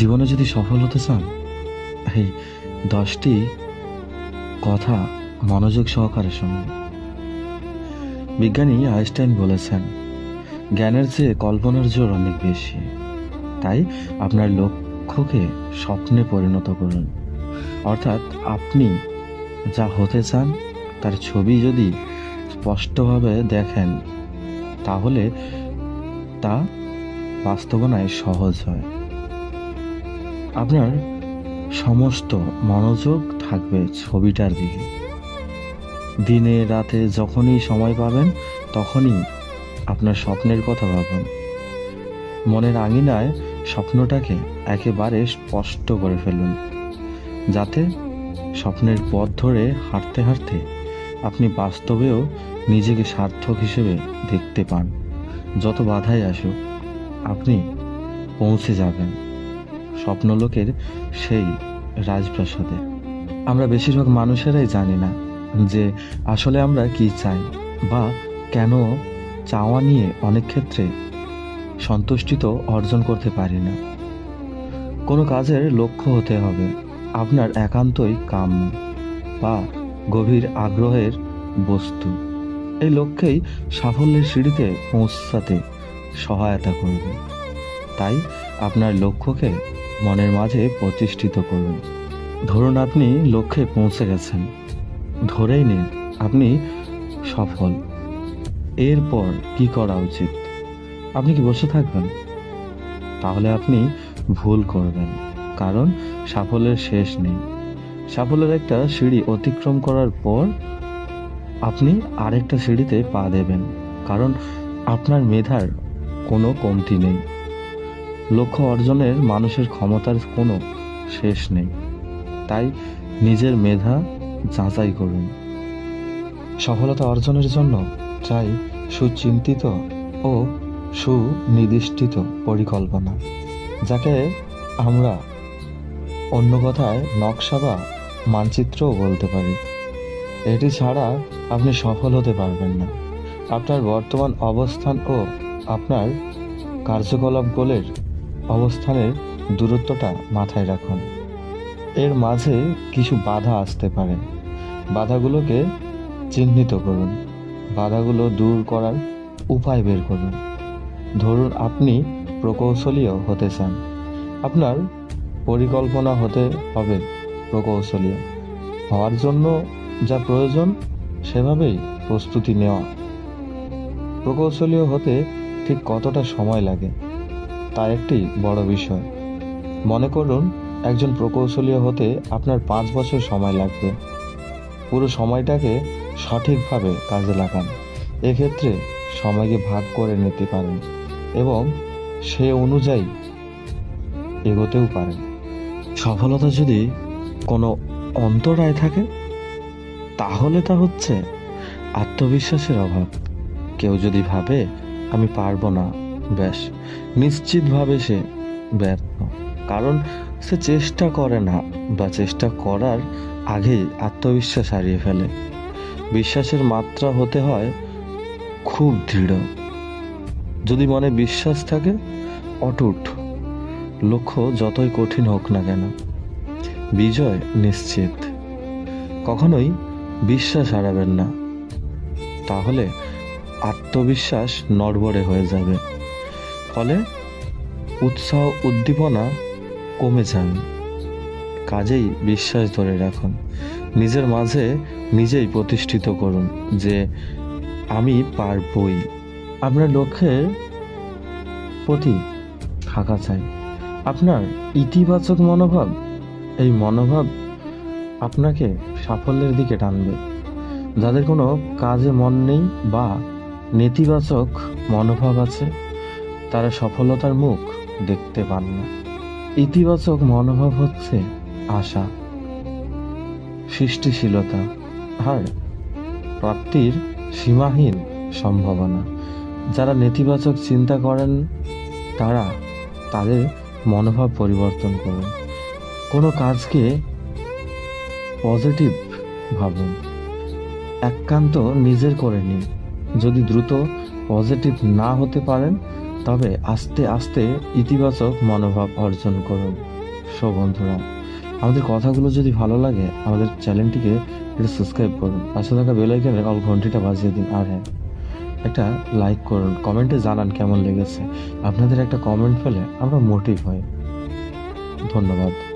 জীবনে যদি সফল হতে চান, এই 10টি কথা মনোযোগ সহকারে শুনুন। বিজ্ঞানী আইনস্টাইন বলেছেন, জ্ঞানের চেয়ে কল্পনার জোর অনেক বেশি। তাই আপনার লক্ষ্যকে স্বপ্নে পরিণত করুন। অর্থাৎ আপনি যা হতে চান তার ছবি যদি স্পষ্টভাবে দেখেন, তাহলে তা বাস্তবায়ন সহজ হয়। আপনার সমস্ত মনোযোগ থাকবে ছবিটার দিকে। দিনে রাতে যখনই সময় পাবেন তখনই আপনার স্বপ্নের কথা ভাবুন। মনের আঙিনায় স্বপ্নটাকে একেবারে স্পষ্ট করে ফেলুন, যাতে স্বপ্নের পথ ধরে হাঁটতে হাঁটতে আপনি বাস্তবেও নিজেকে সার্থক হিসেবে দেখতে পান। যত বাধাই আসুক, আপনি পৌঁছে যাবেন স্বপ্নলোকের সেই রাজপ্রাসাদে। আমরা বেশিরভাগ মানুষেরাই জানি না যে আসলে আমরা কি চাই, বা কেন চাওয়া নিয়ে অনেক ক্ষেত্রে সন্তুষ্টি তো অর্জন করতে পারি না। কোনো কাজের লক্ষ্য হতে হবে আপনার একান্তই কাম্য বা গভীর আগ্রহের বস্তু। এই লক্ষ্যেই সাফল্যের সিঁড়িতে পৌঁছাতে সহায়তা করবে। তাই আপনার লক্ষ্যকে মনের মাঝে প্রতিষ্ঠিত করুন। ধরুন আপনি লক্ষ্যে পৌঁছে গেছেন, ধরেই নিন আপনি সফল। এরপর কি করা উচিত? আপনি কি বসে থাকবেন? তাহলে আপনি ভুল করবেন, কারণ সাফল্যের শেষ নেই। সাফল্যের একটা সিঁড়ি অতিক্রম করার পর আপনি আরেকটা সিঁড়িতে পা দেবেন, কারণ আপনার মেধার কোনো কমতি নেই। লক্ষ্য অর্জনের মানুষের ক্ষমতার কোনো শেষ নেই। তাই নিজের মেধা যাচাই করুন। সফলতা অর্জনের জন্য চাই সুচিন্তিত ও সুনির্দিষ্ট পরিকল্পনা, যাকে আমরা অন্য কথায় নকশা বা মানচিত্রও বলতে পারি। এটি ছাড়া আপনি সফল হতে পারবেন না। আপনার বর্তমান অবস্থান ও আপনার কার্যকলাপগুলোর অবস্থানের দূরত্বটা মাথায় রাখুন। এর মাঝে কিছু বাধা আসতে পারে, বাধাগুলোকে চিহ্নিত করুন। বাধাগুলো দূর করার উপায় বের করুন। ধরুন আপনি প্রকৌশলীও হতে চান, আপনার পরিকল্পনা হতে হবে প্রকৌশলী হওয়ার জন্য যা প্রয়োজন সেভাবেই প্রস্তুতি নেওয়া। প্রকৌশলীও হতে ঠিক কতটা সময় লাগে তা একটি বড় বিষয়। মনে করুন একজন প্রকৌশলী হতে আপনার 5 বছর সময় লাগবে। পুরো সময়টাকে সঠিকভাবে কাজে লাগান। এক্ষেত্রে সময়কে ভাগ করে নিতে পারেন এবং সে অনুযায়ী এগোতেও পারেন। সফলতা যদি কোনো অন্তরায় থাকে, তাহলে তা হচ্ছে আত্মবিশ্বাসের অভাব। কেউ যদি ভাবে আমি পারবো না, ব্যাস নিশ্চিতভাবে সে ব্যর্থ, কারণ সে চেষ্টা করে না বা চেষ্টা করার আগেই আত্মবিশ্বাস হারিয়ে ফেলে। বিশ্বাসের মাত্রা হতে হয় খুব দৃঢ়। যদি মনে বিশ্বাস থাকে, অটুট, লক্ষ্য যতই কঠিন হোক না কেন, বিজয় নিশ্চিত। কখনোই বিশ্বাস হারাবেন না, তাহলে আত্মবিশ্বাস নড়বড়ে হয়ে যাবে। ফলে উৎসাহ উদ্দীপনা কমে যাবে। কাজেই বিশ্বাস ধরে রাখুন। নিজের মাঝে নিজেই প্রতিষ্ঠিত করুন যে আমি পারবই। আপনার লক্ষ্যের প্রতি থাকা চাই আপনার ইতিবাচক মনোভাব। এই মনোভাব আপনাকে সাফল্যের দিকে টানবে। যাদের কোনো কাজে মন নেই বা নেতিবাচক মনোভাব আছে, তারা সফলতার মুখ দেখতে পান না। ইতিবাচক মনোভাব হচ্ছে আশা, সৃষ্টিশীলতা আর প্রাপ্তির সীমাহীন সম্ভাবনা। যারা নেতিবাচক চিন্তা করেন, তারা তাদের মনোভাব পরিবর্তন করুন। কোনো কাজকে পজিটিভ ভাবুন, একান্ত নিজের করে নিন। যদি দ্রুত পজিটিভ না হতে পারেন, তবে আস্তে আস্তে ইতিবাচক মনোভাব অর্জন করুন। সো বন্ধুরা, আমাদের কথাগুলো যদি ভালো লাগে আমাদের চ্যানেলটিকে একটু সাবস্ক্রাইব করুন, পাশে থাকা বেল আইকনের অল ঘন্টিটা বাজিয়ে দিন। আর হ্যাঁ, একটা লাইক করুন, কমেন্টে জানান কেমন লেগেছে। আপনাদের একটা কমেন্ট পেলে আমরা মোটিভ হই। ধন্যবাদ।